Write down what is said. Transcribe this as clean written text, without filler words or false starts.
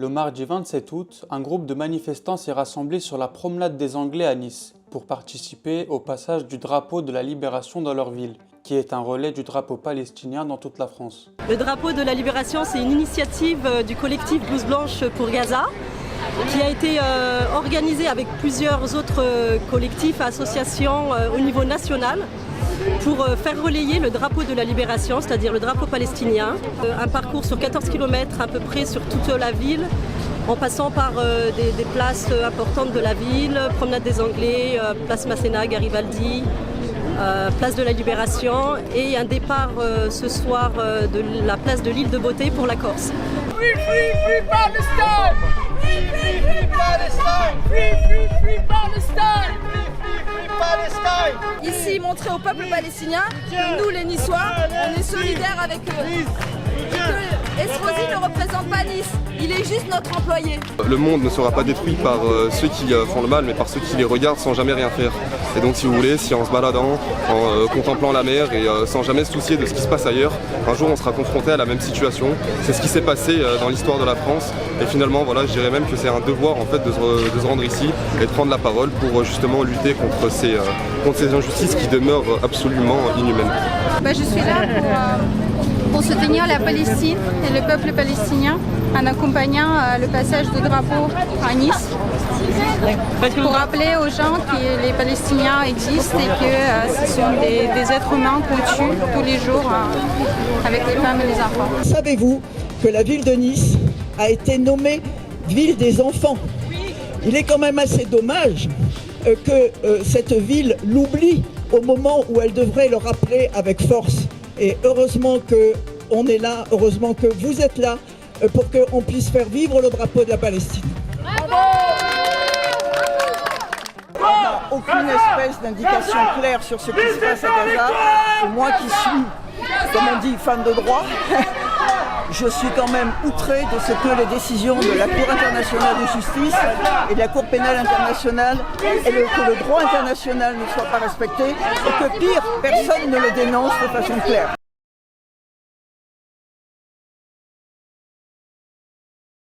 Le mardi 27 août, un groupe de manifestants s'est rassemblé sur la promenade des Anglais à Nice pour participer au passage du drapeau de la libération dans leur ville, qui est un relais du drapeau palestinien dans toute la France. Le drapeau de la libération, c'est une initiative du collectif Blouse Blanche pour Gaza, qui a été organisée avec plusieurs autres collectifs, associations au niveau national, pour faire relayer le drapeau de la libération, c'est-à-dire le drapeau palestinien. Un parcours sur 14 km à peu près sur toute la ville, en passant par des places importantes de la ville, promenade des Anglais, place Masséna, Garibaldi, place de la Libération, et un départ ce soir de la place de l'Île de Beauté pour la Corse. Free, free, free Palestine! Free, free, free Palestine! Free, free, free Palestine! Ici, montrer au peuple palestinien que nous, les Niçois, on est solidaires avec eux. Et que Estrosi ne représente pas Nice, il est juste notre employé. Le monde ne sera pas détruit par ceux qui font le mal, mais par ceux qui les regardent sans jamais rien faire. Et donc, si vous voulez, si en se baladant, en contemplant la mer et sans jamais se soucier de ce qui se passe ailleurs, un jour on sera confronté à la même situation. C'est ce qui s'est passé dans l'histoire de la France. Et finalement, voilà, je dirais même que c'est un devoir en fait de se rendre ici et de prendre la parole pour justement lutter contre ces injustices qui demeurent absolument inhumaines. Je suis là pour soutenir la Palestine et le peuple palestinien en accompagnant le passage du drapeau à Nice, pour rappeler aux gens que les Palestiniens existent et que ce sont des êtres humains qu'on tue tous les jours avec les femmes et les enfants. Savez-vous que la ville de Nice a été nommée ville des enfants? Il est quand même assez dommage que cette ville l'oublie au moment où elle devrait le rappeler avec force. Et heureusement qu'on est là, heureusement que vous êtes là pour qu'on puisse faire vivre le drapeau de la Palestine. Aucune espèce d'indication claire sur ce qui se passe à Gaza. Et moi qui suis, comme on dit, fan de droit, je suis quand même outré de ce que les décisions de la Cour internationale de justice et de la Cour pénale internationale et que le droit international ne soit pas respecté et que pire, personne ne le dénonce de façon claire.